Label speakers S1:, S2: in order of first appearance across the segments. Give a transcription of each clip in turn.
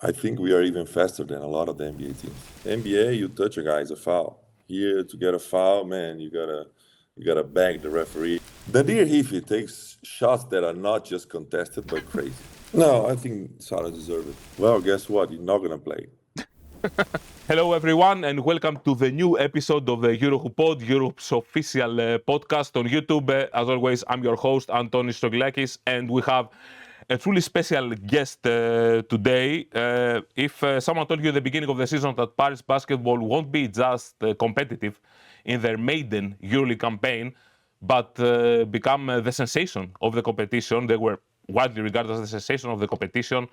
S1: I think we are even faster than a lot of the NBA teams. NBA, you touch a guy, it's a foul. Here, to get a foul, man, you gotta bag the referee. Nadir Hifi takes shots that are not just contested but crazy. No, I think Sarunas deserves it. Well, guess what? He's not gonna play.
S2: Hello, everyone, and welcome to the new episode of the EurohooPOD, Europe's official podcast on YouTube. As always, I'm your host, Antonis Stroggylakis, and we have a truly special guest today. If someone told you at the beginning of the season that Paris basketball won't be just competitive in their maiden EuroLeague campaign, but become the sensation of the competition, they were widely regarded as the sensation of the competition,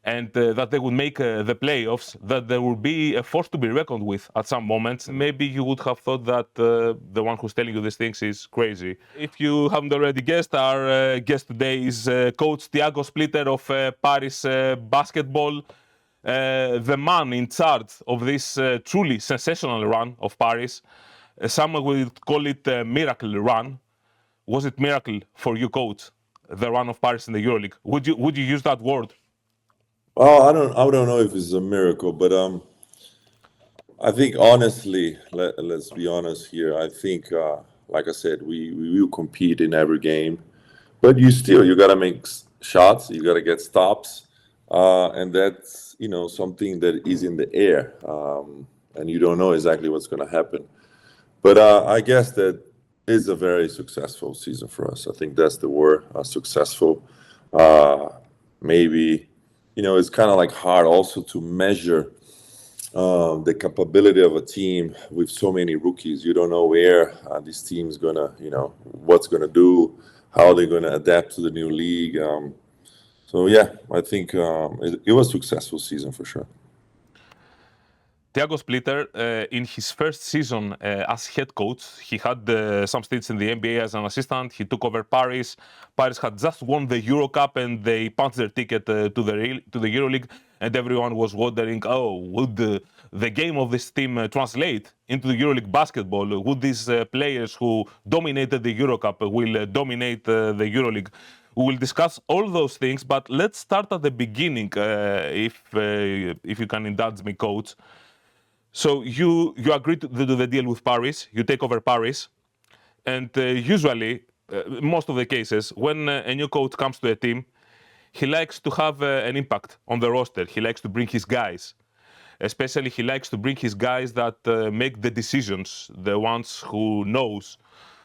S2: and that they would make the playoffs, that there will be a force to be reckoned with at some moments, maybe you would have thought that the one who's telling you these things is crazy. If you haven't already guessed, our guest today is Coach Tiago Splitter of Paris basketball, the man in charge of this truly sensational run of Paris. Some would call it a miracle run. Was it miracle for you, Coach, the run of Paris in the EuroLeague? Would you use that word?
S1: Oh, I don't know if it's a miracle, but I think honestly, let's be honest here. I think, like I said, we will compete in every game, but you gotta make shots, you gotta get stops, and that's something that is in the air, and you don't know exactly what's gonna happen. But I guess that is a very successful season for us. I think that's the word, successful. Maybe. It's kind of like hard also to measure the capability of a team with so many rookies. You don't know where this team's gonna, what's gonna do, how they're gonna adapt to the new league. So yeah, I think it was a successful season for sure.
S2: Tiago Splitter, in his first season as head coach, he had some stints in the NBA as an assistant. He took over Paris. Paris had just won the Euro Cup and they punched their ticket to the EuroLeague. And everyone was wondering, would the game of this team translate into the EuroLeague basketball? Would these players who dominated the Euro Cup will dominate the EuroLeague? We will discuss all those things, but let's start at the beginning, if you can indulge me, Coach. So you agreed to do the deal with Paris, you take over Paris, and usually, most of the cases, when a new coach comes to a team, he likes to have an impact on the roster. He likes to bring his guys. Especially, he likes to bring his guys that make the decisions, the ones who knows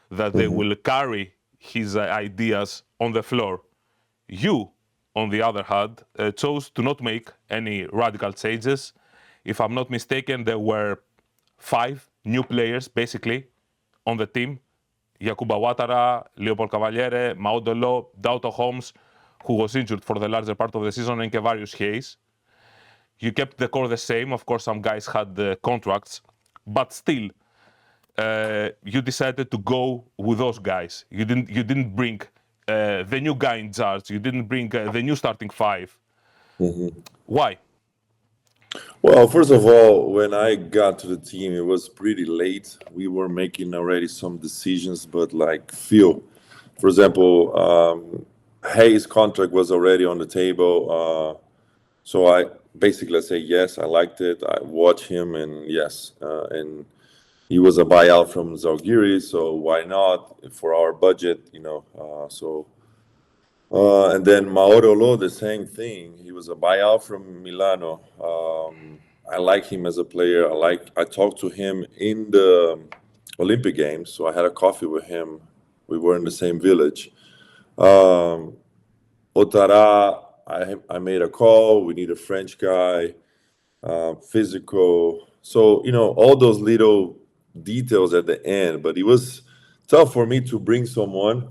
S2: that they will carry his ideas on the floor. You, on the other hand, chose to not make any radical changes. If I'm not mistaken, there were 5 new players, basically, on the team. Yakuba Ouattara, Leopold Cavaliere, Maudolo, Dauto Holmes, who was injured for the larger part of the season, and Kevarius Hayes. You kept the core the same. Of course, some guys had contracts. But still, you decided to go with those guys. You didn't bring the new guy in charge. You didn't bring the new starting 5. Why?
S1: Well, first of all, when I got to the team, it was pretty late. We were making already some decisions, but for example, Hayes' contract was already on the table. So I basically say, yes, I liked it. I watched him, and yes. And he was a buyout from Zalgiris, so why not for our budget, and then Maudolo, the same thing. He was a buyout from Milano. I like him as a player. I talked to him in the Olympic Games, so I had a coffee with him. We were in the same village. Ouattara, I made a call. We need a French guy, physical. So, all those little details at the end. But it was tough for me to bring someone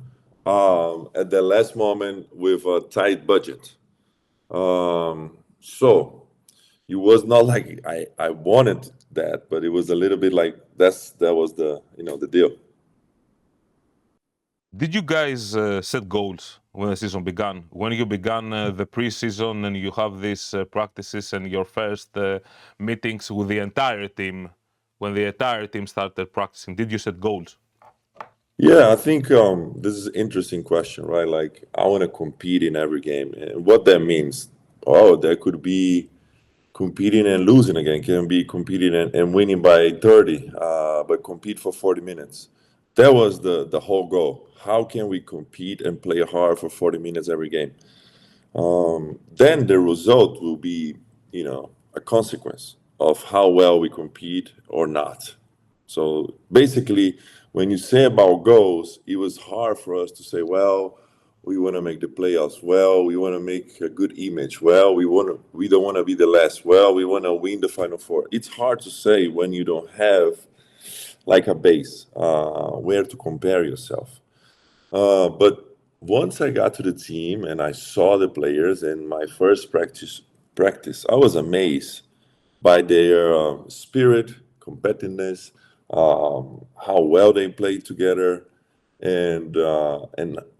S1: at the last moment with a tight budget. So it was not like I wanted that, but it was a little bit like that was the the deal.
S2: Did you guys set goals when the season began? When you began the preseason and you have these practices and your first meetings with the entire team, when the entire team started practicing, did you set goals?
S1: Yeah, I think this is an interesting question, right? Like, I want to compete in every game. And what that means, there could be competing and losing again, can be competing and winning by 30, but compete for 40 minutes. That was the whole goal. How can we compete and play hard for 40 minutes every game? Then the result will be, a consequence of how well we compete or not. So basically, when you say about goals, it was hard for us to say, well, we want to make the playoffs. Well, we want to make a good image. Well, we don't want to be the last. Well, we want to win the Final Four. It's hard to say when you don't have like a base where to compare yourself. But once I got to the team and I saw the players in my first practice, I was amazed by their spirit, competitiveness, how well they played together, and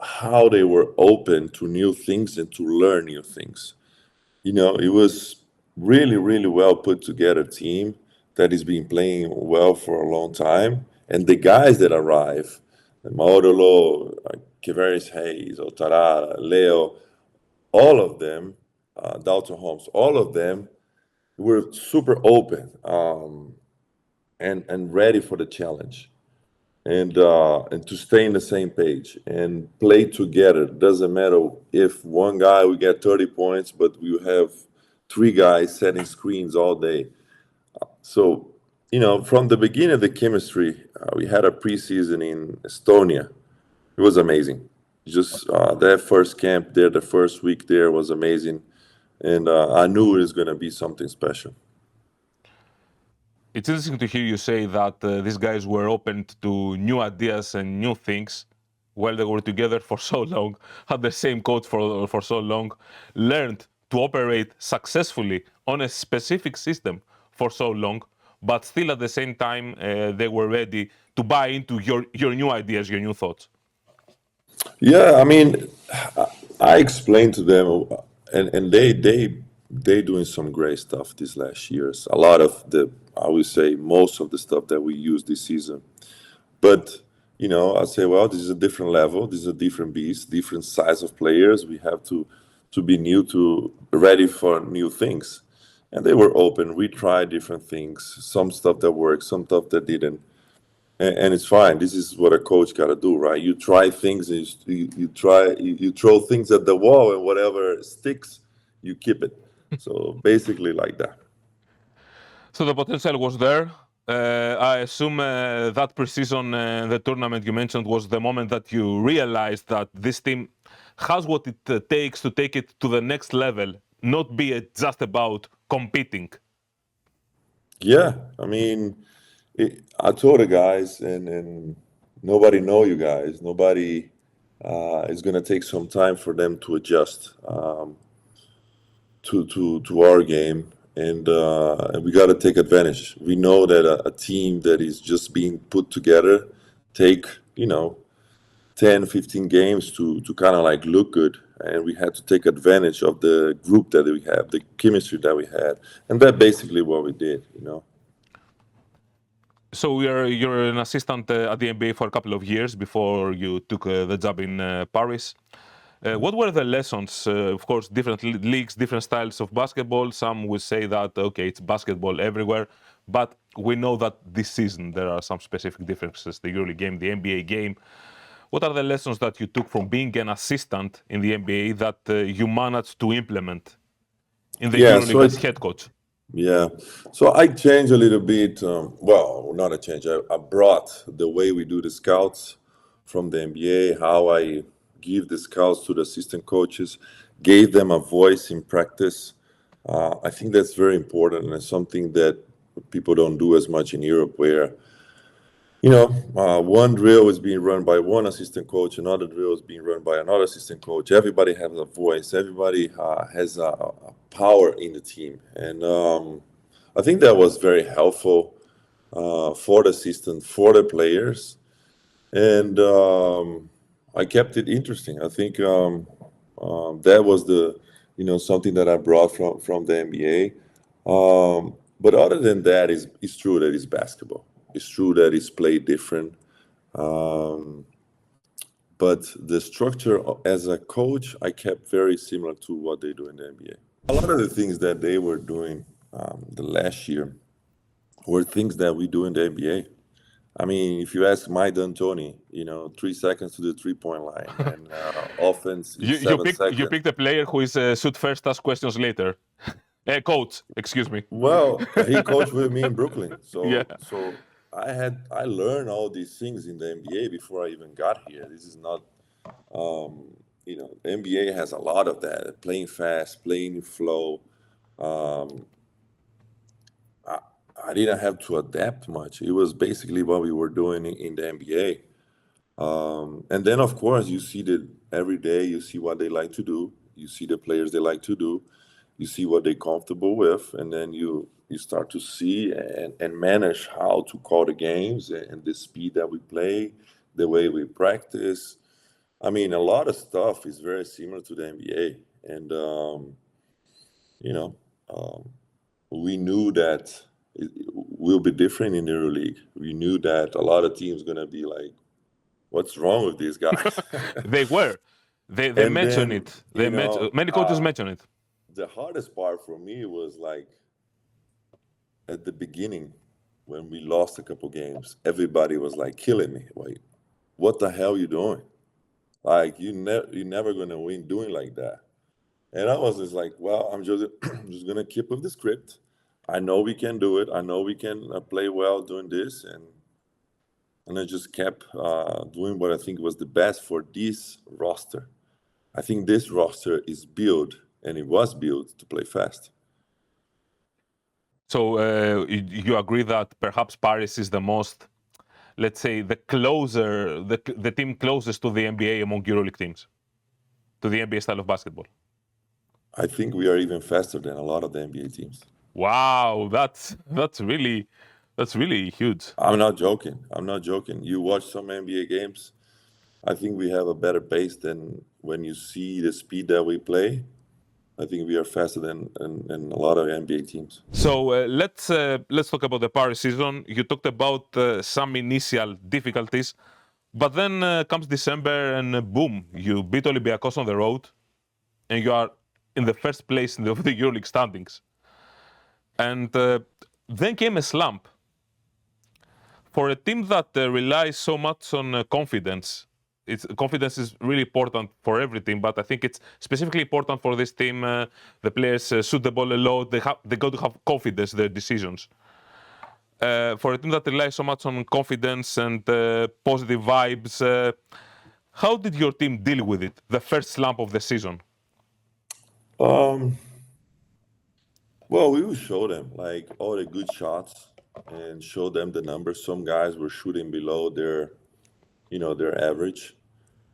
S1: how they were open to new things and to learn new things. It was really, really well put together team that has been playing well for a long time. And the guys that arrive, Maudolo, Keveris Hayes, Otara, Leo, all of them, Dalton Holmes, all of them were super open and ready for the challenge. And to stay in the same page and play together. Doesn't matter if one guy we get 30 points, but we have three guys setting screens all day. So, from the beginning of the chemistry, we had a preseason in Estonia. It was amazing. Just that first camp there, the first week there was amazing. And I knew it was going to be something special.
S2: It's interesting to hear you say that these guys were open to new ideas and new things while they were together for so long, had the same coach for so long, learned to operate successfully on a specific system for so long, but still at the same time they were ready to buy into your new ideas, your new thoughts.
S1: Yeah, I mean, I explained to them, and they doing some great stuff these last years. A lot of I would say most of the stuff that we use this season. But I say, well, this is a different level. This is a different beast, different size of players. We have to be ready for new things. And they were open. We tried different things. Some stuff that worked, some stuff that didn't. And it's fine. This is what a coach got to do, right? You try things, and you throw things at the wall, and whatever sticks, you keep it. So basically, like that.
S2: So the potential was there. I assume that preseason, the tournament you mentioned, was the moment that you realized that this team has what it takes to take it to the next level, not be just about competing.
S1: Yeah, I mean, I told the guys, and nobody know you guys. Nobody is gonna take some time for them to adjust to our game, and we got to take advantage. We know that a team that is just being put together take 10, 15 games to kind of like look good, and we had to take advantage of the group that we have, the chemistry that we had, and that's basically what we did.
S2: So you're an assistant at the NBA for a couple of years before you took the job in Paris. What were the lessons? Of course, different leagues, different styles of basketball. Some will say that, okay, it's basketball everywhere. But we know that this season there are some specific differences, the EuroLeague game, the NBA game. What are the lessons that you took from being an assistant in the NBA that you managed to implement in the EuroLeague as head coach?
S1: Yeah, so I changed a little bit. Well, not a change. I brought the way we do the scouts from the NBA, how I give the scouts to the assistant coaches, gave them a voice in practice. I think that's very important, and it's something that people don't do as much in Europe, where one drill is being run by one assistant coach, another drill is being run by another assistant coach. Everybody has a voice. Everybody has a power in the team. And I think that was very helpful for the assistant, for the players. And I kept it interesting. I think that was something that I brought from the NBA. But other than that, it's true that it's basketball. It's true that it's played different. But the structure as a coach, I kept very similar to what they do in the NBA. A lot of the things that they were doing the last year were things that we do in the NBA. I mean, if you ask my D'Antoni, 3 seconds to the 3-point line and offense in
S2: You you
S1: 7
S2: picked you
S1: seconds.
S2: picked a player who is shoot first, ask questions later. Coach, excuse me.
S1: Well, he coached with me in Brooklyn,
S2: Yeah.
S1: so I learned all these things in the NBA before I even got here. This is not, the NBA has a lot of that, playing fast, playing in flow. Um, I didn't have to adapt much. It was basically what we were doing in the NBA. And then, of course, you see that every day, you see what they like to do. You see the players they like to do. You see what they're comfortable with. And then you start to see and manage how to call the games and the speed that we play, the way we practice. I mean, a lot of stuff is very similar to the NBA. And, you know, um, we knew that it will be different in the EuroLeague. We knew that a lot of teams going to be like, what's wrong with these guys?
S2: They were. They
S1: And
S2: mention
S1: then,
S2: it. Many coaches mention it.
S1: the hardest part for me was like at the beginning when we lost a couple games, everybody was like killing me. Like, what the hell you doing? Like, you're never going to win doing like that. And I was just like, well, I'm just just going to keep with the script. I know we can do it. I know we can play well doing this. And I just kept doing what I think was the best for this roster. I think this roster is built, and it was built to play fast.
S2: So you agree that perhaps Paris is the most, let's say, the team closest to the NBA among EuroLeague teams, to the NBA style of basketball.
S1: I think we are even faster than a lot of the NBA teams.
S2: Wow, that's really huge.
S1: I'm not joking. You watch some NBA games, I think we have a better pace than when you see the speed that we play. I think we are faster than a lot of NBA teams.
S2: So let's talk about the Paris season. You talked about some initial difficulties, but then comes December and boom, you beat Olympiacos on the road, and you are in the first place in the EuroLeague standings. And then came a slump. For a team that relies so much on confidence, confidence is really important for every team, but I think it's specifically important for this team. The players shoot the ball a lot. They got to have confidence in their decisions. For a team that relies so much on confidence and positive vibes, how did your team deal with it, the first slump of the season?
S1: Well, we will show them like all the good shots and show them the numbers. Some guys were shooting below their average.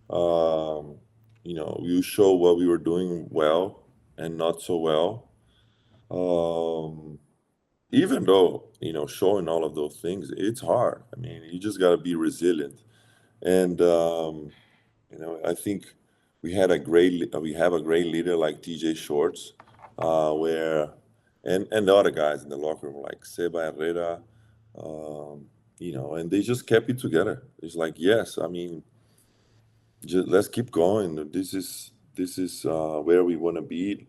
S1: You show what we were doing well and not so well. Even though, showing all of those things, it's hard. I mean, you just got to be resilient. And, I think we have a great leader like TJ Shorts, and the other guys in the locker room like Seba Herrera, and they just kept it together. It's like, yes, I mean, let's keep going. This is where we want to be.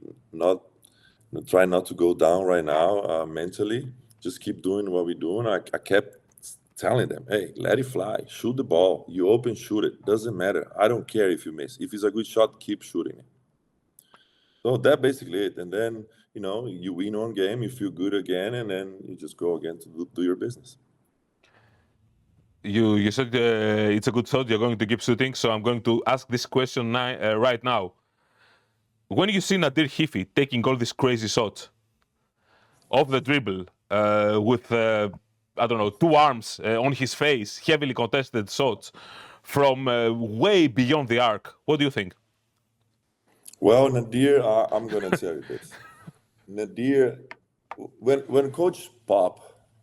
S1: Try not to go down right now mentally. Just keep doing what we're doing. I kept telling them, hey, let it fly. Shoot the ball. You open, shoot it. Doesn't matter. I don't care if you miss. If it's a good shot, keep shooting it. So that's basically it. And then, you win one game, you feel good again, and then you just go again to do your business.
S2: You said it's a good shot. You're going to keep shooting. So I'm going to ask this question right now. When you see Nadir Hifi taking all these crazy shots off the dribble with, I don't know, two arms on his face, heavily contested shots from way beyond the arc, what do you think?
S1: Well, Nadir, I'm going to tell you this. Nadir, when Coach Pop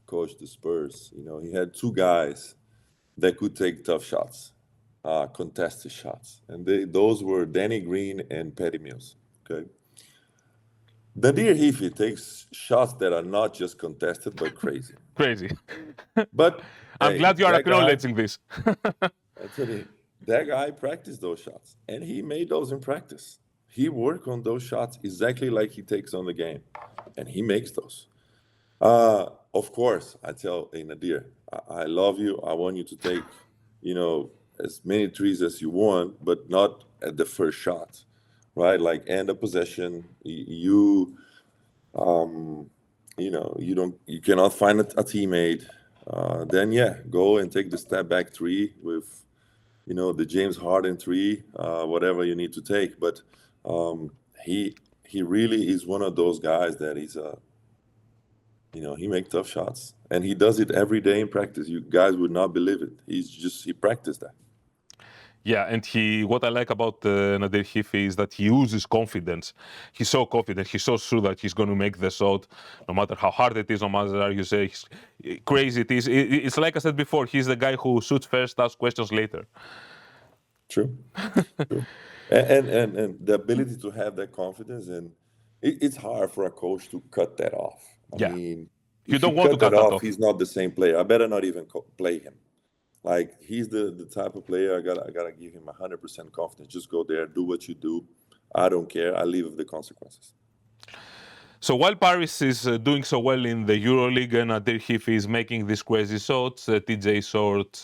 S1: coached the Spurs, he had two guys that could take tough shots, contested shots. And those were Danny Green and Patty Mills, okay? Nadir Hifi takes shots that are not just contested, but crazy.
S2: Crazy.
S1: But
S2: I'm glad you are acknowledging this.
S1: I tell you, that guy practiced those shots, and he made those in practice. He worked on those shots exactly like he takes on the game, and he makes those. Of course, I tell Nadir, I love you. I want you to take, as many threes as you want, but not at the first shot, right? Like end of possession. You cannot find a teammate. Then go and take the step back three with, the James Harden three, whatever you need to take. But he really is one of those guys that he makes tough shots, and he does it every day in practice. You guys would not believe it. He practiced that.
S2: Yeah, and what I like about Nadir Hifi is that he uses confidence. He's so confident. He's so sure that he's going to make the shot, no matter how hard it is, no matter how you say crazy it is. It's like I said before. He's the guy who shoots first, asks questions later.
S1: True. True. And the ability to have that confidence, and it's hard for a coach to cut that off. I mean,
S2: you
S1: if
S2: don't want to cut that off.
S1: He's not the same player. I better not even play him. Like, he's the type of player I gotta give him 100% confidence. Just go there, do what you do. I don't care. I live with the consequences.
S2: So while Paris is doing so well in the EuroLeague and Nadir Hifi is making these crazy shots, TJ Short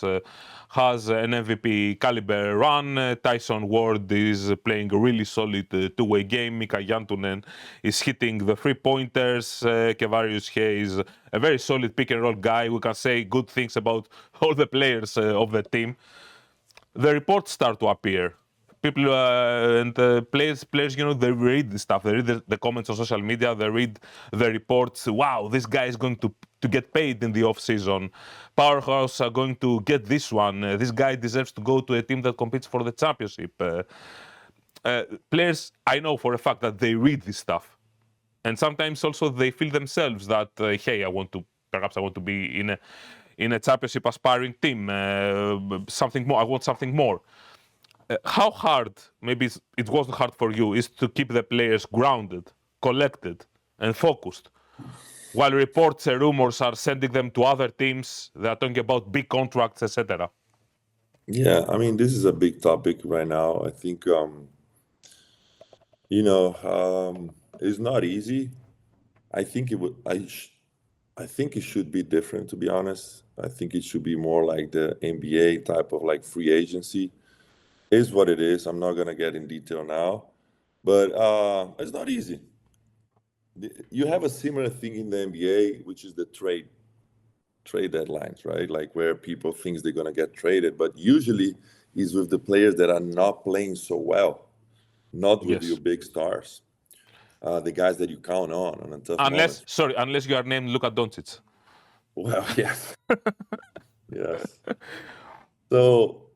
S2: has an MVP caliber run. Tyson Ward is playing a really solid two-way game. Mika Jantunen is hitting the three-pointers. Jasikevicius is a very solid pick-and-roll guy. We can say good things about all the players of the team. The reports start to appear. People and players, they read the stuff. They read the comments on social media. They read the reports. Wow, this guy is going to get paid in the off-season. Powerhouse are going to get this one. This guy deserves to go to a team that competes for the championship. Players, I know for a fact that they read this stuff. And sometimes also they feel themselves that, hey, I want to be in a championship aspiring team. Something more. I want something more. How hard, maybe it wasn't hard for you, is to keep the players grounded, collected, and focused, while reports and rumors are sending them to other teams that are talking about big contracts, etc.?
S1: Yeah, I mean, this is a big topic right now. I think, it's not easy. I think I think it should be different, to be honest. I think it should be more like the NBA type of like free agency. Is what it is. I'm not gonna get in detail now, but it's not easy. You have a similar thing in the NBA, which is the trade deadlines, right? Like where people think they're gonna get traded, but usually is with the players that are not playing so well, not with your big stars, the guys that you count on a tough moment.
S2: Unless you are named Luka Doncic.
S1: Well, yes, yes. So,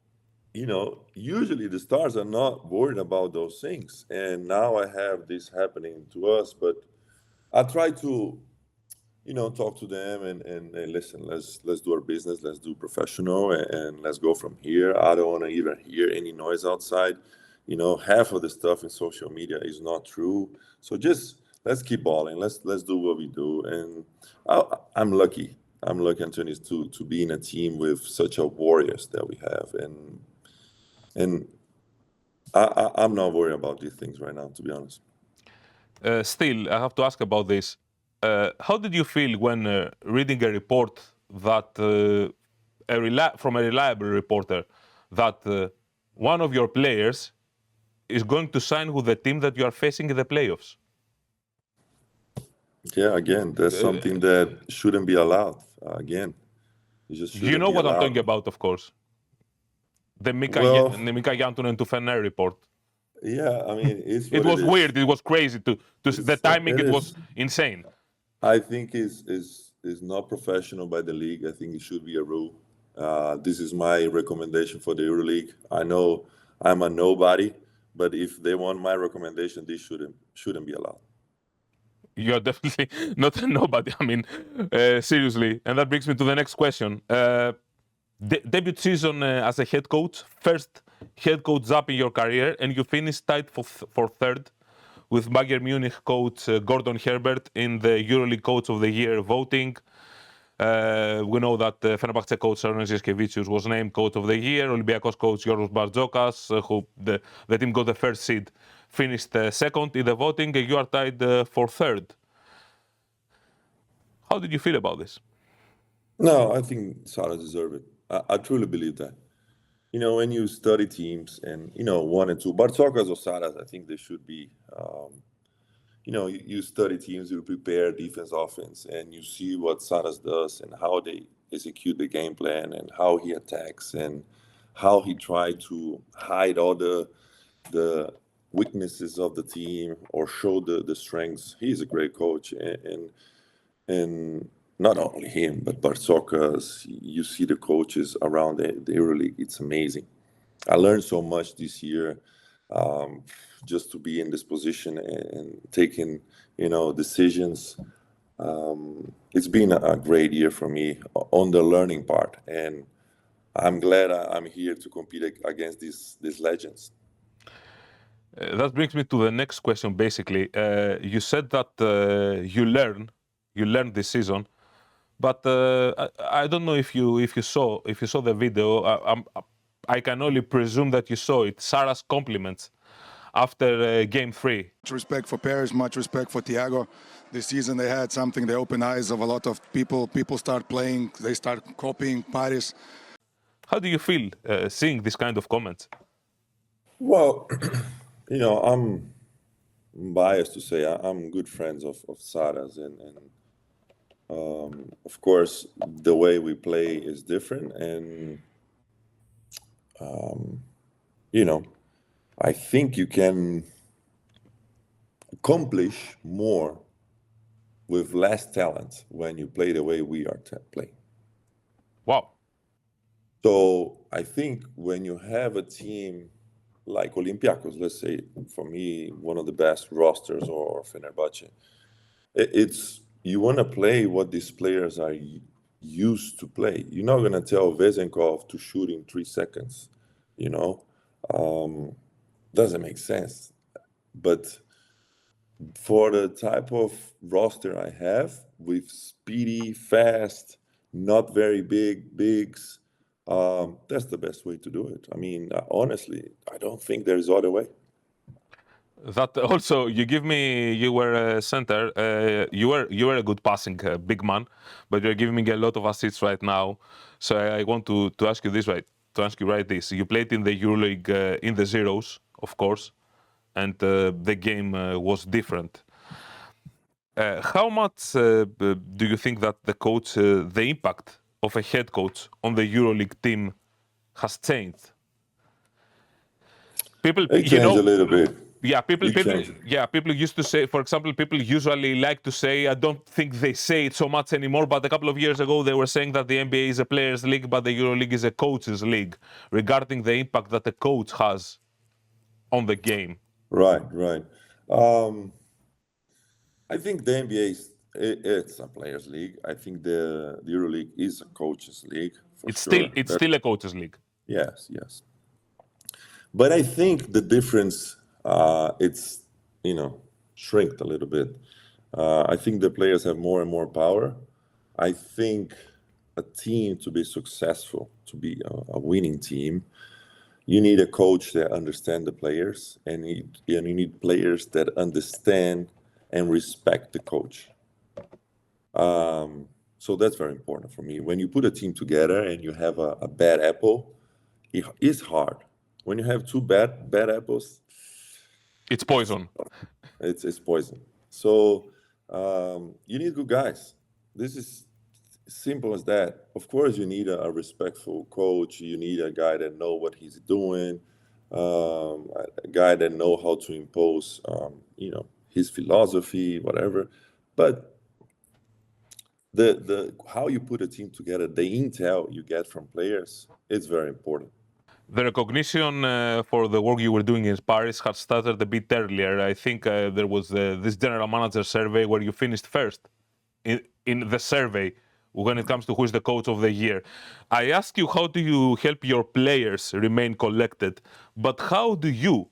S1: usually the stars are not worried about those things. And now I have this happening to us, but I try to, talk to them and listen, let's do our business, let's do professional, and let's go from here. I don't want to even hear any noise outside. Half of the stuff in social media is not true. So just let's keep balling. Let's do what we do. And I'm lucky. I'm lucky, Antonis, to be in a team with such a warriors that we have. And I'm not worried about these things right now, to be honest.
S2: Still, I have to ask about this. How did you feel when reading a report that from a reliable reporter that one of your players is going to sign with the team that you are facing in the playoffs?
S1: Yeah, again, that's something that shouldn't be allowed. Again, you just shouldn't
S2: you know
S1: be
S2: what
S1: allowed.
S2: I'm talking about, of course. The Mika Jantunen to Fener report.
S1: Yeah, I mean,
S2: it was weird. It was crazy. The timing, it was insane.
S1: I think is not professional by the league. I think it should be a rule. This is my recommendation for the EuroLeague. I know I'm a nobody, but if they want my recommendation, this shouldn't be allowed.
S2: You're definitely not a nobody. I mean, seriously. And that brings me to the next question. Debut season as a head coach, first head coach job in your career, and you finished tied for third with Bayern Munich coach Gordon Herbert in the EuroLeague Coach of the Year voting. We know that Fenerbahce coach Sarunas Jasikevicius was named Coach of the Year. Olympiacos coach Giorgos Barzokas, who the team got the first seed, finished second in the voting. You are tied for third. How did you feel about this?
S1: No, I think Saras deserve it. I truly believe that. When you study teams and, 1 and 2, Bartzokas or Saras, I think they should be, you study teams, you prepare defense, offense, and you see what Saras does and how they execute the game plan and how he attacks and how he tried to hide all the weaknesses of the team or show the strengths. He's a great coach, and not only him, but Bartzokas. You see the coaches around the EuroLeague. It's amazing. I learned so much this year, just to be in this position and taking, decisions. It's been a great year for me on the learning part, and I'm glad I'm here to compete against these legends.
S2: That brings me to the next question. Basically, you said that you learned this season, but I don't know if you saw the video. I can only presume that you saw it. Sarah's compliments after Game 3.
S3: Much respect for Paris, much respect for Tiago. This season they had something. They opened eyes of a lot of people. People start playing. They start copying Paris.
S2: How do you feel seeing this kind of comments?
S1: Well, I'm biased to say I'm good friends of Saras, and of course the way we play is different, and I think you can accomplish more with less talent when you play the way we are playing.
S2: Wow.
S1: So I think when you have a team like Olympiacos, let's say, for me, one of the best rosters, or Fenerbahce, it's you want to play what these players are used to play. You're not going to tell Vezenkov to shoot in 3 seconds, doesn't make sense. But for the type of roster I have, with speedy, fast, not very bigs, that's the best way to do it. I mean, honestly, I don't think there's other way.
S2: That also, you were a center, you were a good passing big man, but you're giving me a lot of assists right now. So I want to ask you this this. You played in the EuroLeague in the zeros, of course, and the game was different. How much do you think that the impact of a head coach on the EuroLeague team has changed? People,
S1: It changed a little bit.
S2: Yeah, people used to say, for example, people usually like to say, I don't think they say it so much anymore, but a couple of years ago they were saying that the NBA is a players' league, but the EuroLeague is a coaches' league, regarding the impact that the coach has on the game.
S1: Right. I think the NBA it's a players' league. I think the EuroLeague is a coaches' league.
S2: It's still a coaches' league.
S1: Yes. But I think the difference, it's, shrinked a little bit. I think the players have more and more power. I think a team to be successful, to be a winning team, you need a coach that understands the players, and you need players that understand and respect the coach. So that's very important for me. When you put a team together and you have a bad apple, it is hard. When you have 2 bad apples,
S2: it's poison.
S1: It's poison. So you need good guys. This is simple as that. Of course, you need a respectful coach. You need a guy that knows what he's doing, a guy that knows how to impose, his philosophy, whatever. But the how you put a team together, the intel you get from players, it's very important.
S2: The recognition for the work you were doing in Paris had started a bit earlier. I think there was this general manager survey where you finished first in the survey when it comes to who is the coach of the year. I ask you, how do you help your players remain collected? But how do you,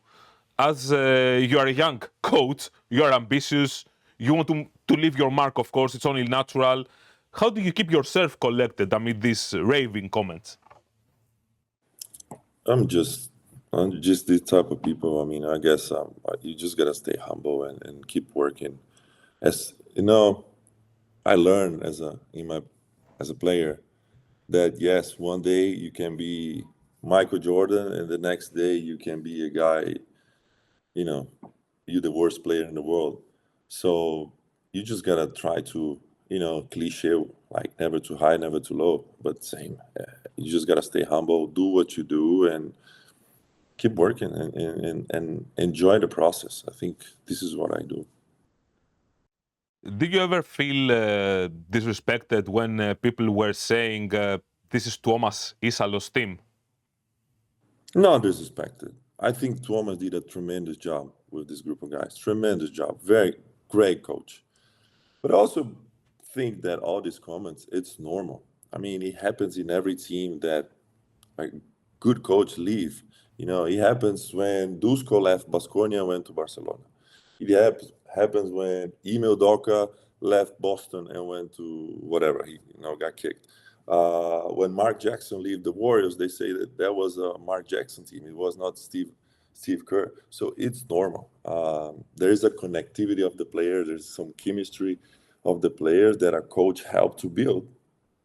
S2: as you are a young coach, you are ambitious, you want to leave your mark, of course, it's only natural. How do you keep yourself collected amid these raving comments?
S1: I'm just this type of people. I mean, I guess you just gotta stay humble and keep working. As you know, I learned as a player that yes, one day you can be Michael Jordan, and the next day you can be a guy, you know, you're the worst player in the world. So you just gotta try to, cliche like never too high, never too low, but same. You just gotta stay humble, do what you do, and keep working and enjoy the process. I think this is what I do.
S2: Did you ever feel disrespected when people were saying this is Tuomas Iisalo's team?
S1: Not disrespected. I think Tuomas did a tremendous job with this group of guys. Tremendous job. Very great coach. But I also think that all these comments, it's normal. I mean, it happens in every team that like good coach leave. It happens when Dusko left Baskonia and went to Barcelona. It happens when Emil Doka left Boston and went to whatever, he got kicked. When Mark Jackson left the Warriors, they say that was a Mark Jackson team. It was not Steve Kerr. So it's normal. There is a connectivity of the players. There's some chemistry of the players that a coach helped to build.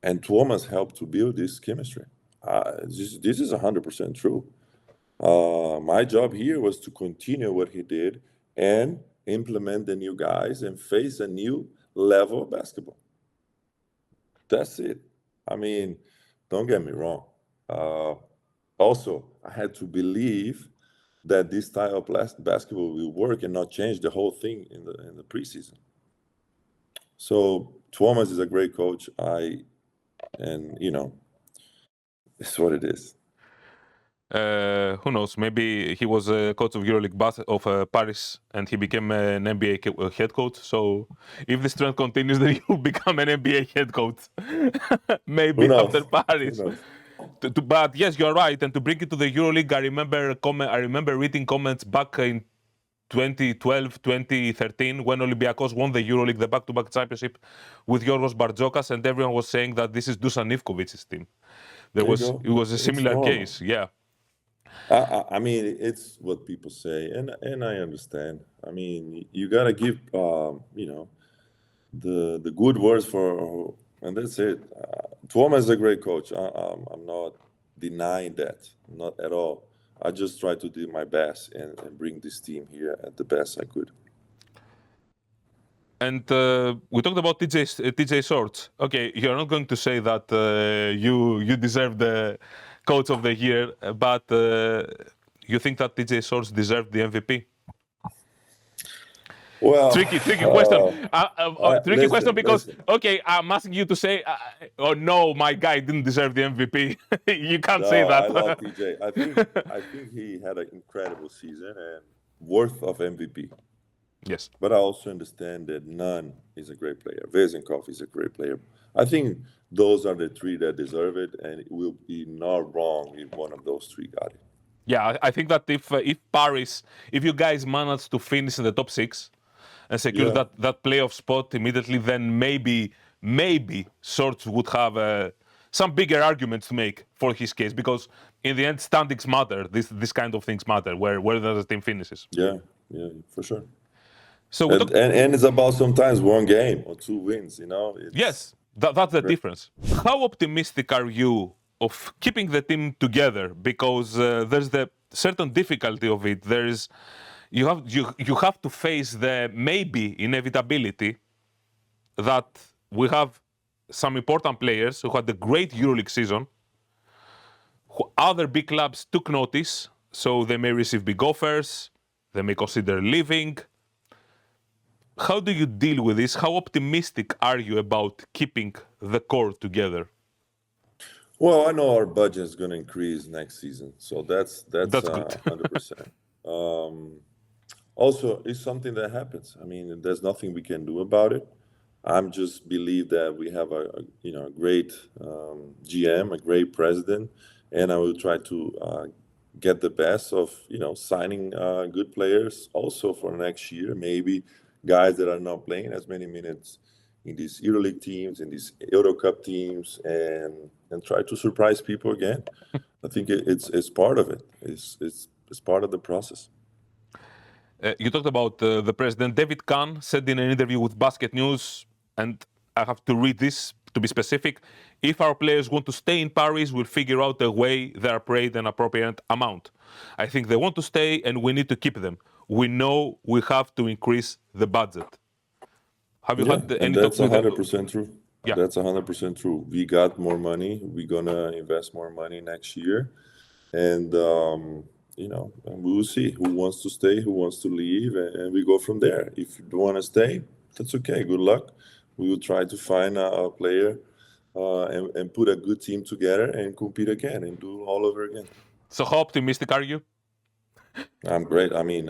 S1: And Tuomas helped to build this chemistry. This is 100% true. My job here was to continue what he did and implement the new guys and face a new level of basketball. That's it. I mean, don't get me wrong. Also, I had to believe that this style of basketball will work and not change the whole thing in the preseason. So Tuomas is a great coach. It's what it is.
S2: Who knows? Maybe he was a coach of EuroLeague of Paris, and he became an NBA head coach. So if this trend continues, then he will become an NBA head coach. Maybe after Paris. But yes, you're right. And to bring it to the EuroLeague, I remember reading comments back in 2012, 2013, when Olympiacos won the EuroLeague, the back-to-back championship with Yorgos Bartzokas, and everyone was saying that this is Dusan Ivkovic's team. It was a similar case, yeah.
S1: I mean, it's what people say, and I understand. I mean, you gotta give, the good words for, and that's it. Tuomas is a great coach. I'm not denying that, not at all. I just try to do my best and bring this team here at the best I could.
S2: And we talked about TJ Shorts. Okay, you're not going to say that you deserve the coach of the year, but you think that TJ Shorts deserved the MVP?
S1: Well,
S2: tricky question. Tricky question because
S1: listen.
S2: Okay, I'm asking you to say, "Oh no, my guy didn't deserve the MVP." You can't say that.
S1: I love TJ. I think he had an incredible season and worth of MVP.
S2: Yes.
S1: But I also understand that Nunn is a great player. Vezenkov is a great player. I think those are the three that deserve it, and it will be not wrong if one of those three got it.
S2: Yeah, I think that if you guys manage to finish in the top 6 and secure that playoff spot immediately, then maybe Shorts would have some bigger arguments to make for his case, because in the end, standings matter. This kind of things matter, where the team finishes.
S1: Yeah, for sure.
S2: So
S1: and it's about sometimes one game or 2 wins,
S2: Yes, that's the difference. How optimistic are you of keeping the team together? Because there's the certain difficulty of it. You have to face the maybe inevitability that we have some important players who had a great EuroLeague season. Other big clubs took notice, so they may receive big offers. They may consider leaving. How do you deal with this? How optimistic are you about keeping the core together?
S1: Well, I know our budget is going to increase next season, so that's
S2: good.
S1: 100%. Also, it's something that happens. I mean, there's nothing we can do about it. I'm just believe that we have a great GM, a great president, and I will try to get the best of signing good players also for next year. Maybe guys that are not playing as many minutes in these EuroLeague teams, in these Euro Cup teams, and try to surprise people again. I think it's part of it. It's part of the process.
S2: You talked about the president. David Kahn said in an interview with Basket News, and I have to read this to be specific. If our players want to stay in Paris, we'll figure out a way they are paid an appropriate amount. I think they want to stay and we need to keep them. We know we have to increase the budget. Have you had
S1: and
S2: any
S1: that's
S2: talks with them?
S1: 100% true.
S2: Yeah.
S1: That's 100% true. We got more money. We're gonna invest more money next year, and and we will see who wants to stay, who wants to leave, and we go from there. If you don't want to stay, that's okay. Good luck. We will try to find a player and put a good team together and compete again and do all over again.
S2: So how optimistic are you?
S1: I'm great. I mean,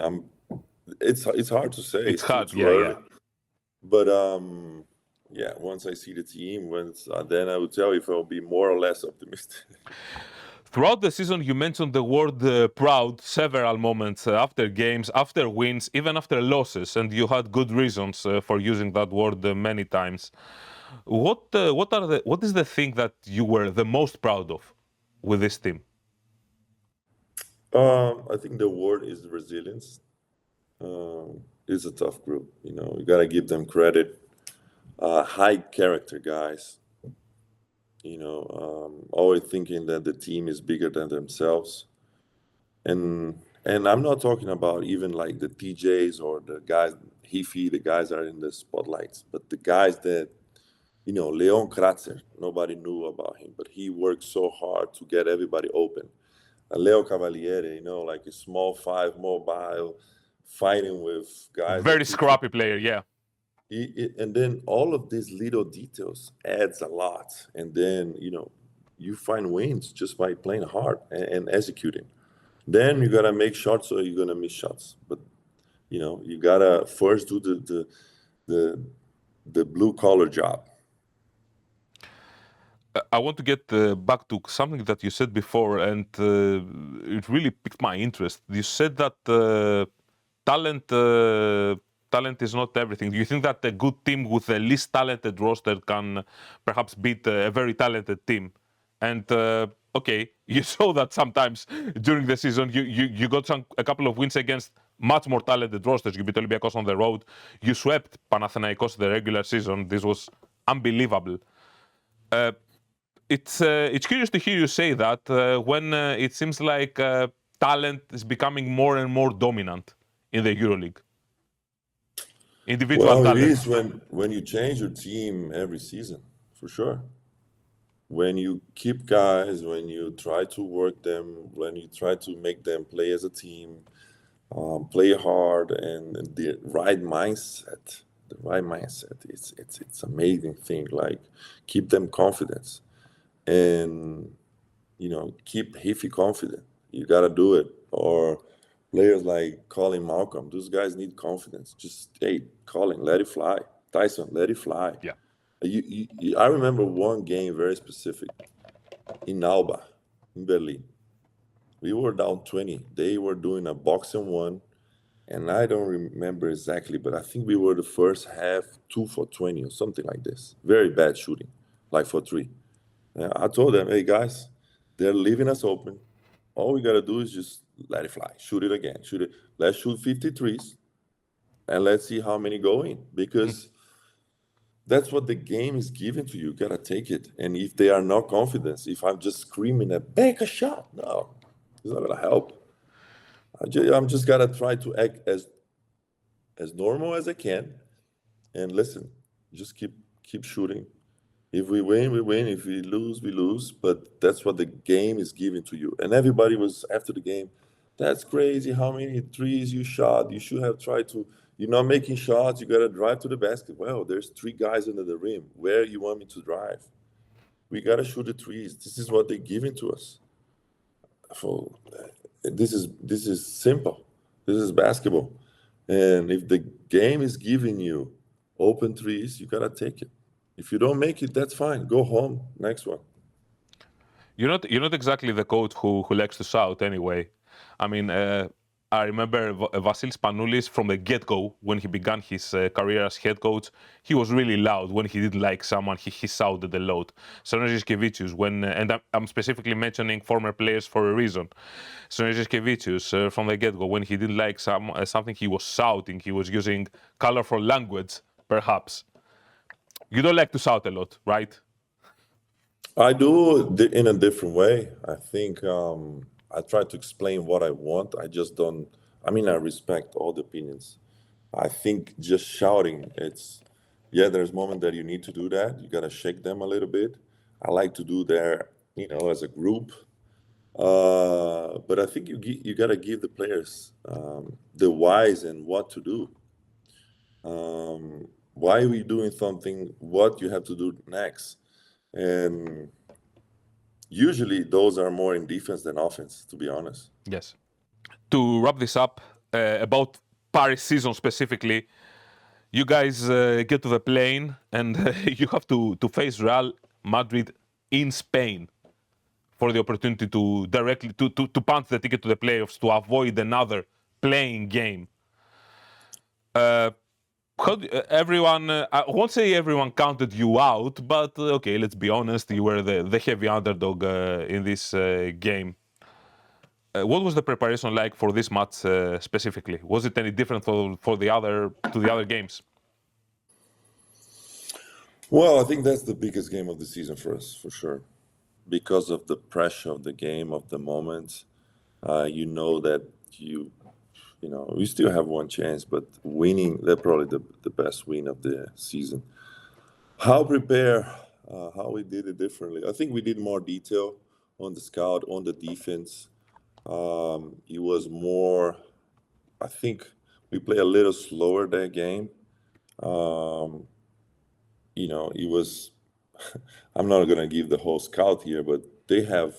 S1: It's hard to say.
S2: It's hard,
S1: too
S2: yeah,
S1: early.
S2: yeah.
S1: But once I see the team, then I will tell you if I'll be more or less optimistic.
S2: Throughout the season, you mentioned the word proud several moments after games, after wins, even after losses, and you had good reasons for using that word many times. What is the thing that you were the most proud of with this team?
S1: I think the word is resilience. It's a tough group. You got to give them credit. High character guys. Always thinking that the team is bigger than themselves. And I'm not talking about even like the TJs or the guys, Hifi, the guys are in the spotlights, but the guys that, Leon Kratzer, nobody knew about him, but he worked so hard to get everybody open. Leo Cavaliere, like a small 5 mobile, fighting with guys.
S2: Very scrappy player, yeah.
S1: And then all of these little details adds a lot. And then, you find wins just by playing hard and executing. Then you got to make shots or you're going to miss shots. But, you got to first do the blue-collar job.
S2: I want to get back to something that you said before, and it really piqued my interest. You said that talent is not everything. Do you think that a good team with the least talented roster can perhaps beat a very talented team? And okay, you saw that sometimes during the season. You got a couple of wins against much more talented rosters. You beat Olympiacos on the road. You swept Panathinaikos the regular season. This was unbelievable. It's curious to hear you say that when it seems like talent is becoming more and more dominant in the EuroLeague. Individual talent.
S1: It is when you change your team every season, for sure. When you keep guys, when you try to work them, when you try to make them play as a team, play hard, and the right mindset. It's amazing thing. Like keep them confidence. And, keep Hifi confident. You got to do it. Or players like Colin Malcolm, those guys need confidence. Just, hey, Colin, let it fly. Tyson, let it fly.
S2: Yeah.
S1: I remember one game very specific in Alba, in Berlin. We were down 20. They were doing a boxing one, and I don't remember exactly, but I think we were the first half 2 for 20 or something like this. Very bad shooting, like for 3. I told them, hey, guys, they're leaving us open. All we got to do is just let it fly. Shoot it again. Shoot it. Let's shoot 53s, and let's see how many go in. Because that's what the game is giving to you. You got to take it. And if they are not confident, if I'm just screaming at bank a shot, no, it's not going to help. I'm just got to try to act as normal as I can. And listen, just keep shooting. If we win, we win. If we lose, we lose. But that's what the game is giving to you. And everybody was, after the game, that's crazy how many threes you shot. You should have tried to, you're not making shots. You got to drive to the basket. Well, there's 3 guys under the rim. Where you want me to drive? We got to shoot the threes. This is what they're giving to us. So this is simple. This is basketball. And if the game is giving you open threes, you got to take it. If you don't make it, that's fine. Go home. Next one.
S2: You're not exactly the coach who likes to shout anyway. I mean, I remember Vasilis Panoulis from the get-go when he began his career as head coach. He was really loud. When he didn't like someone, he shouted a lot. Sarunas Jasikevicius, and I'm specifically mentioning former players for a reason. Sarunas Jasikevicius from the get-go, when he didn't like something, he was shouting. He was using colorful language, perhaps. You don't like to shout a lot, right?
S1: I do in a different way. I think I try to explain what I want. I just don't. I mean, I respect all the opinions. I think just shouting, there's moments that you need to do that. You got to shake them a little bit. I like to do there, as a group. But I think you got to give the players the whys and what to do. Why are we doing something? What you have to do next? And usually those are more in defense than offense, to be honest.
S2: Yes. To wrap this up, about Paris season specifically, you guys get to the plane and you have to face Real Madrid in Spain for the opportunity to directly to punch the ticket to the playoffs to avoid another playing game. Everyone, I won't say everyone counted you out, but okay, let's be honest, you were the heavy underdog in this game. What was the preparation like for this match specifically? Was it any different to the other games?
S1: Well, I think that's the biggest game of the season for us, for sure. Because of the pressure of the game, of the moment, you know that we still have one chance, but winning, they're probably the best win of the season. How we did it differently. I think we did more detail on the scout, on the defense. It was more, I think we play a little slower that game. It was, I'm not going to give the whole scout here, but they have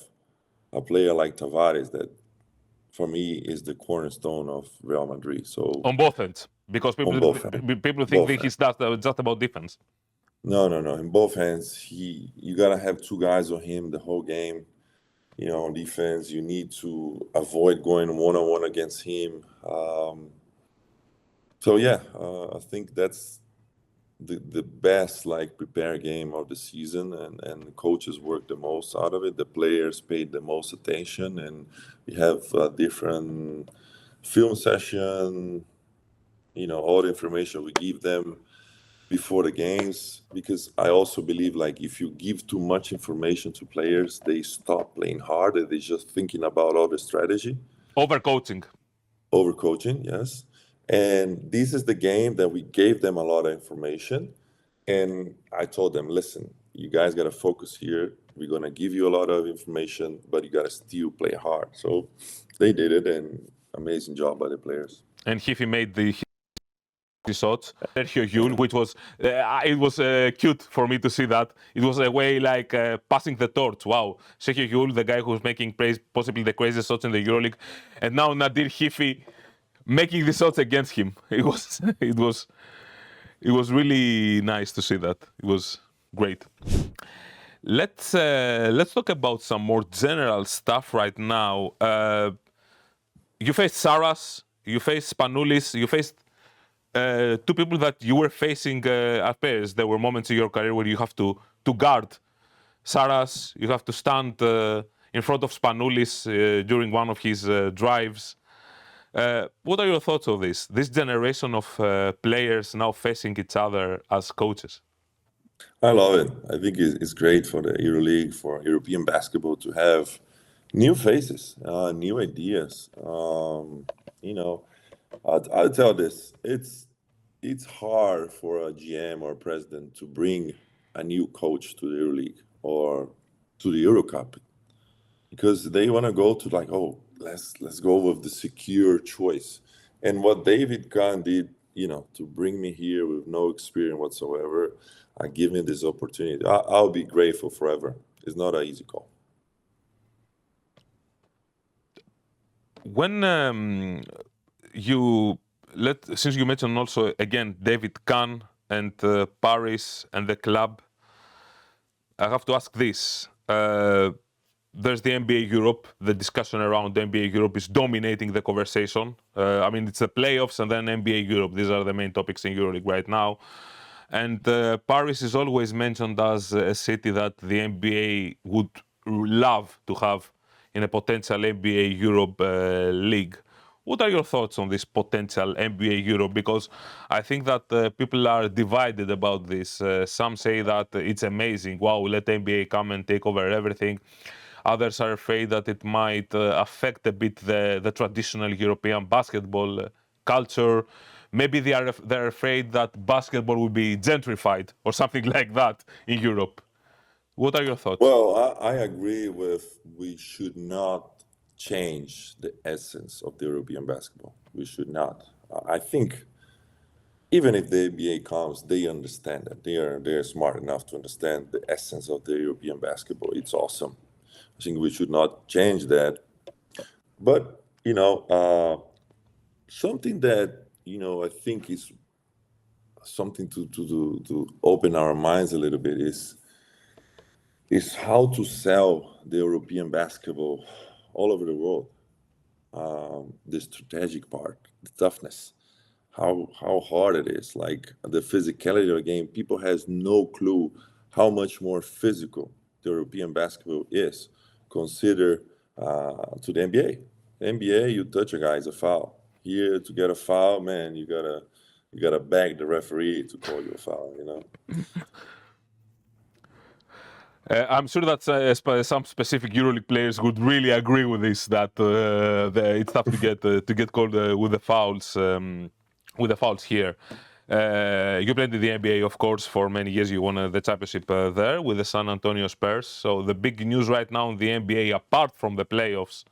S1: a player like Tavares that, for me, is the cornerstone of Real Madrid. So
S2: on both ends, because people think that he's just about defense.
S1: No. In both hands, you gotta have two guys on him the whole game. On defense, you need to avoid going one-on-one against him. I think that's the best prepare game of the season, and the coaches worked the most out of it. The players paid the most attention, and we have a different film session. All the information we give them before the games, because I also believe if you give too much information to players, they stop playing hard and they're just thinking about all the strategy.
S2: Overcoaching,
S1: yes. And this is the game that we gave them a lot of information. And I told them, listen, you guys got to focus here. We're going to give you a lot of information, but you got to still play hard. So they did it, and amazing job by the players.
S2: And Hifi made the shots, which was it was cute for me to see that. It was a way passing the torch. Wow, Sergio Llull, the guy who's making possibly the craziest shots in the EuroLeague, and now Nadir Hifi making the shots against him. It was really nice to see that. It was great. Let's talk about some more general stuff right now. You faced Saras, you faced Spanoulis, you faced two people that you were facing at pairs. There were moments in your career where you have to guard Saras, you have to stand in front of Spanoulis during one of his drives. What are your thoughts of this generation of players now facing each other as coaches?
S1: I love it. I think it's great for the EuroLeague, for European basketball, to have new faces, new ideas. I'll tell this. It's hard for a GM or president to bring a new coach to the EuroLeague or to the EuroCup, because they want to go to let's go with the secure choice. And what David Kahn did, to bring me here with no experience whatsoever, give me this opportunity. I'll be grateful forever. It's not an easy call.
S2: When since you mentioned also again David Kahn and Paris and the club, I have to ask this. There's the NBA Europe. The discussion around NBA Europe is dominating the conversation. It's the playoffs and then NBA Europe. These are the main topics in EuroLeague right now. And Paris is always mentioned as a city that the NBA would love to have in a potential NBA Europe league. What are your thoughts on this potential NBA Euro? Because I think that people are divided about this. Some say that it's amazing. Wow, let NBA come and take over everything. Others are afraid that it might affect a bit the traditional European basketball culture. Maybe they're afraid that basketball will be gentrified or something like that in Europe. What are your thoughts?
S1: Well, I agree with we should not change the essence of the European basketball. We should not. I think even if the NBA comes, they understand that. They're smart enough to understand the essence of the European basketball. It's awesome. I think we should not change that. But, something that, I think is something to open our minds a little bit is how to sell the European basketball all over the world. The strategic part, the toughness, how hard it is, like the physicality of the game. People has no clue how much more physical the European basketball is. Consider to the NBA. NBA, you touch a guy, it's a foul. Here, to get a foul, man, you gotta beg the referee to call you a foul.
S2: I'm sure that some specific EuroLeague players would really agree with this. That it's tough to get called with the fouls here. You played in the NBA, of course, for many years. You won the championship there with the San Antonio Spurs. So the big news right now in the NBA, apart from the playoffs,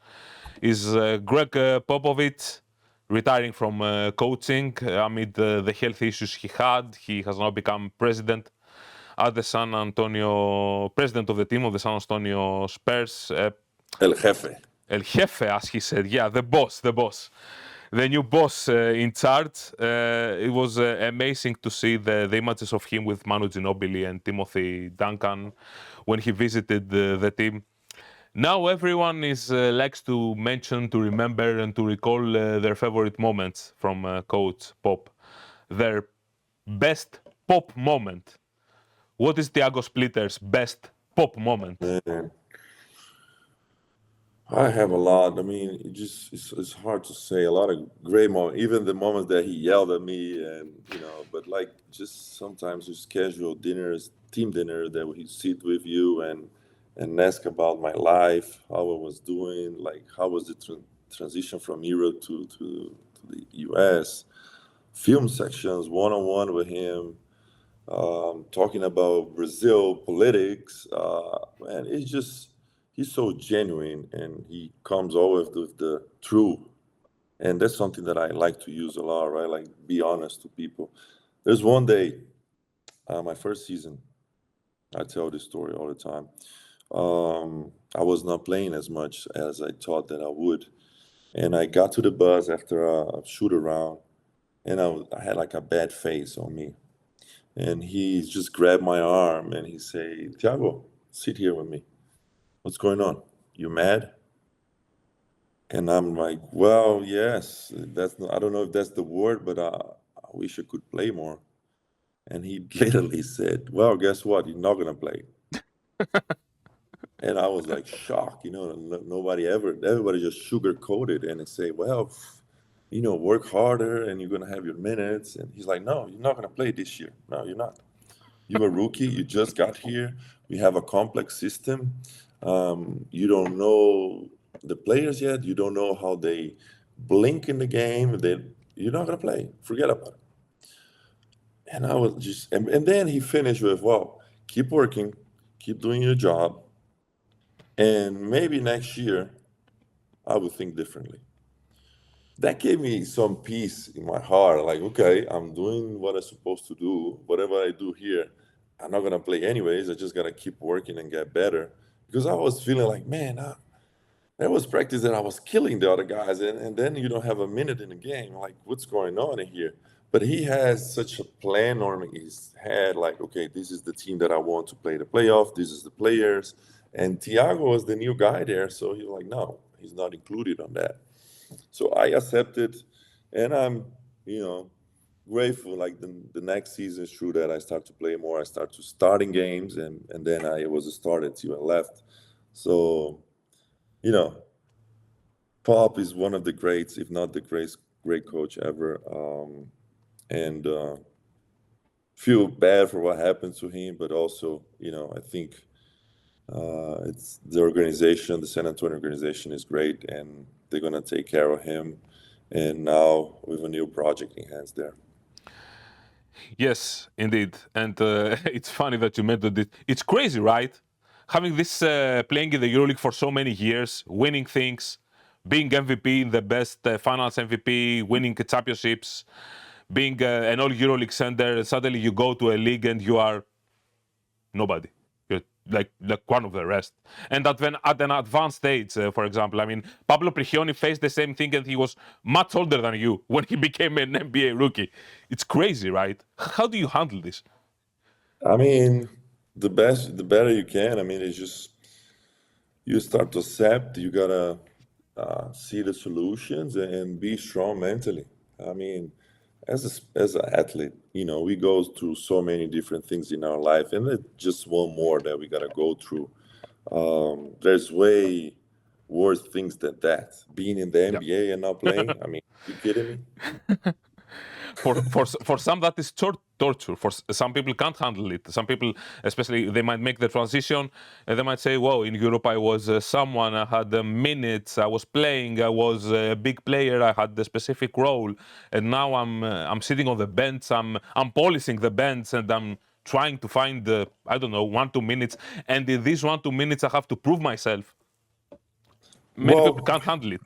S2: is Gregg Popovich retiring from coaching amid the health issues he had. He has now become president at the president of the team of the San Antonio Spurs.
S1: El Jefe.
S2: El Jefe, as he said. Yeah, the boss. The new boss in charge. It was amazing to see the images of him with Manu Ginobili and Timothy Duncan when he visited the team. Now everyone likes to mention, to remember, and to recall their favorite moments from Coach Pop. Their best Pop moment. What is Tiago Splitter's best Pop moment?
S1: Man, I have a lot. I mean, it's hard to say. A lot of great moments, even the moments that he yelled at me, and but like just sometimes just casual dinners, team dinner that he sit with you and ask about my life, how I was doing, like how was the transition from Europe to the US, film sections, one-on-one with him, talking about Brazil politics. Man, it's just he's so genuine, and he comes always with the truth, and that's something that I like to use a lot, right? Like be honest to people. There's one day, my first season, I tell this story all the time. I was not playing as much as I thought that I would, and I got to the bus after a shoot around, and I had like a bad face on me. And he just grabbed my arm and he say, "Tiago, sit here with me. What's going on? You mad?" And I'm like, "Well, yes. I don't know if that's the word, but I wish I could play more." And he literally said, "Well, guess what? You're not gonna play." And I was like shocked. Everybody just sugarcoated and they say, "Well, work harder and you're gonna have your minutes." And he's like, "No, you're not gonna play this year. No, you're not. You're a rookie. You just got here. We have a complex system. You don't know the players yet. You don't know how they blink in the game. You're not gonna play. Forget about it." And I was just, and then he finished with, "Well, keep working, keep doing your job, and maybe next year I will think differently." That gave me some peace in my heart. Like, okay, I'm doing what I'm supposed to do. Whatever I do here, I'm not gonna play anyways. I just gotta keep working and get better. Because I was feeling like, man, there was practice that I was killing the other guys, and then you don't have a minute in the game. Like, what's going on in here? But he has such a plan on his head, like, okay, this is the team that I want to play the playoff. This is the players. And Tiago was the new guy there, so he was like, no, he's not included on that. So I accepted, and I'm, grateful. Like the next season is true that I start to play more. I start to starting games, and then I was a starter till I left. So, Pop is one of the greats, if not the great coach ever. And feel bad for what happened to him, but also, I think it's the organization, the San Antonio organization is great, and they're going to take care of him. And now with a new project in hands there.
S2: Yes, indeed. And it's funny that you mentioned it. It's crazy, right? Having this playing in the EuroLeague for so many years, winning things, being MVP in the best finals MVP, winning championships, being an all-EuroLeague center, suddenly you go to a league and you are nobody. You're like one of the rest. And that when at an advanced stage, for example, I mean, Pablo Prigioni faced the same thing and he was much older than you when he became an NBA rookie. It's crazy, right? How do you handle this?
S1: I mean, the better you can. I mean, it's just you start to accept. You gotta see the solutions and be strong mentally. I mean, as an athlete, we go through so many different things in our life, and it's just one more that we gotta go through. There's way worse things than that. Being in the NBA and not playing. I mean, you kidding me?
S2: For some that is torture. For some people can't handle it. Some people, especially, they might make the transition and they might say, "Whoa, in Europe I was someone. I had the minutes. I was playing. I was a big player. I had the specific role, and now I'm sitting on the bench. I'm polishing the bench, and I'm trying to find the 1-2 minutes. And in these 1-2 minutes, I have to prove myself. Many people can't handle it.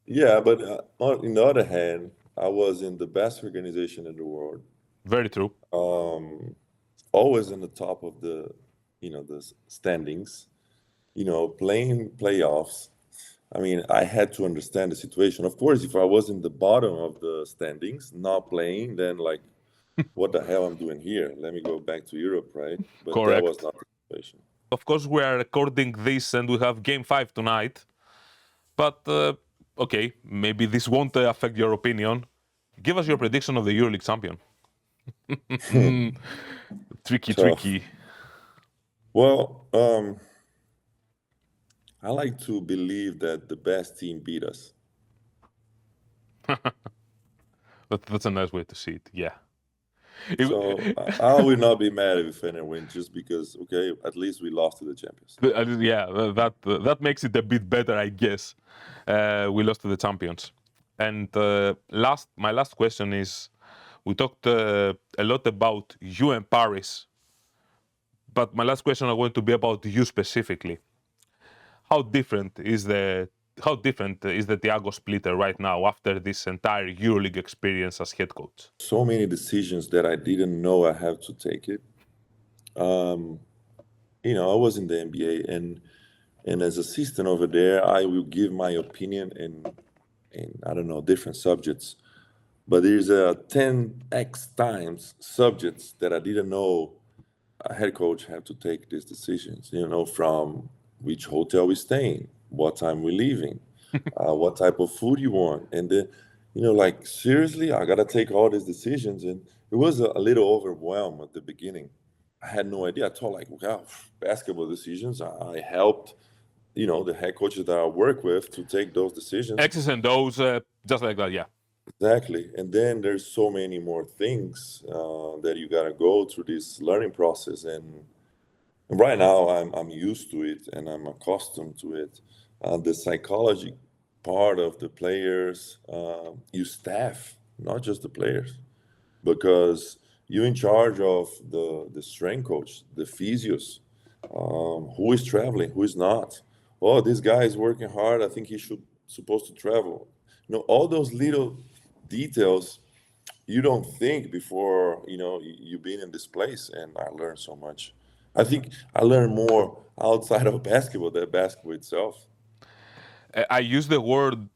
S1: Yeah, but on the other hand, I was in the best organization in the world.
S2: Very true.
S1: Always in the top of the standings. Playing playoffs. I mean, I had to understand the situation. Of course, if I was in the bottom of the standings, not playing, then like, what the hell I'm doing here? Let me go back to Europe, right? But
S2: Correct.
S1: That was not the situation.
S2: Of course, we are recording this and we have Game 5 tonight. But, okay, maybe this won't affect your opinion. Give us your prediction of the EuroLeague champion. Tricky.
S1: Well, I like to believe that the best team beat us.
S2: That's a nice way to see it, yeah.
S1: So I will not be mad if Fener wins, just because, okay, at least we lost to the champions.
S2: Yeah, that makes it a bit better, I guess. We lost to the champions. And my last question is, we talked a lot about you and Paris, but my last question is going to be about you specifically. How different is the Tiago Splitter right now after this entire EuroLeague experience as head coach?
S1: So many decisions that I didn't know I have to take it. I was in the NBA, and as assistant over there, I will give my opinion in I don't know, different subjects. But there's 10x times subjects that I didn't know a head coach had to take these decisions, from which hotel we're staying, what time we're leaving, what type of food you want. And then, like, seriously, I got to take all these decisions. And it was a little overwhelmed at the beginning. I had no idea. I thought, like, wow, basketball decisions. I helped, the head coaches that I work with to take those decisions.
S2: X's and O's, just like that, yeah.
S1: Exactly. And then there's so many more things that you got to go through this learning process. And right now I'm used to it and I'm accustomed to it. The psychology part of the players, you staff, not just the players, because you're in charge of the strength coach, the physios, who is traveling, who is not. Oh, this guy is working hard. I think he supposed to travel. All those little details you don't think before you've been in this place. And I learned so much. I think I learned more outside of basketball than basketball itself.
S2: I use the word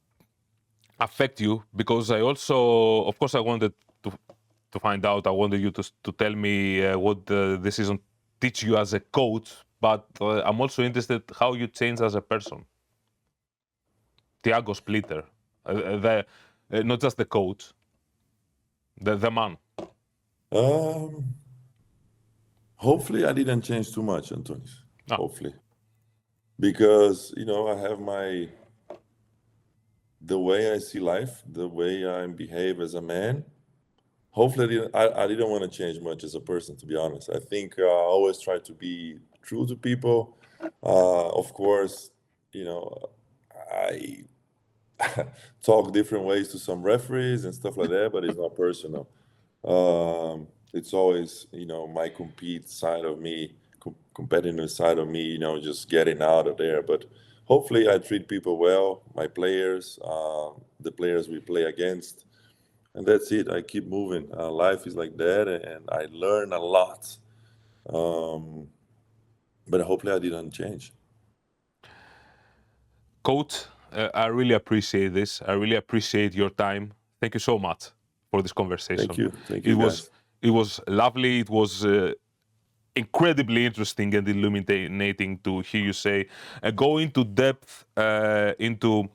S2: affect you because I also, of course, I wanted to find out. I wanted you to tell me what the season teach you as a coach, but I'm also interested how you change as a person. Tiago Splitter, not just the coach, the man.
S1: Hopefully I didn't change too much, Antonis. Hopefully. Because, I have the way I see life, the way I behave as a man. Hopefully, I didn't want to change much as a person, to be honest. I think I always try to be true to people. Of course, I talk different ways to some referees and stuff like that, but it's not personal. It's always, my competitive side of me, just getting out of there. But hopefully I treat people well, my players, the players we play against. And that's it. I keep moving. Life is like that, and I learn a lot. But hopefully I didn't change.
S2: Coach, I really appreciate this. I really appreciate your time. Thank you so much for this conversation.
S1: Thank you, guys.
S2: It was lovely. It was incredibly interesting and illuminating to hear you say, go into depth into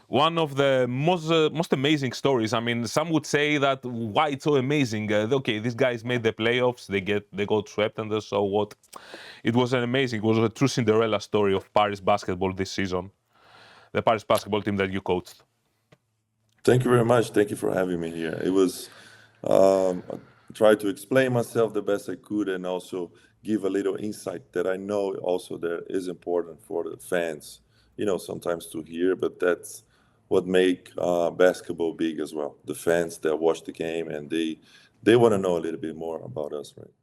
S2: one of the most amazing stories. I mean, some would say that why it's so amazing. Okay, these guys made the playoffs. They got swept, and so what? It was it was a true Cinderella story of Paris basketball this season. The Paris basketball team that you coached.
S1: Thank you very much. Thank you for having me here. It was try to explain myself the best I could, and also give a little insight that I know also that is important for the fans. Sometimes to hear, but that's what make basketball big as well. The fans that watch the game, and they want to know a little bit more about us, right?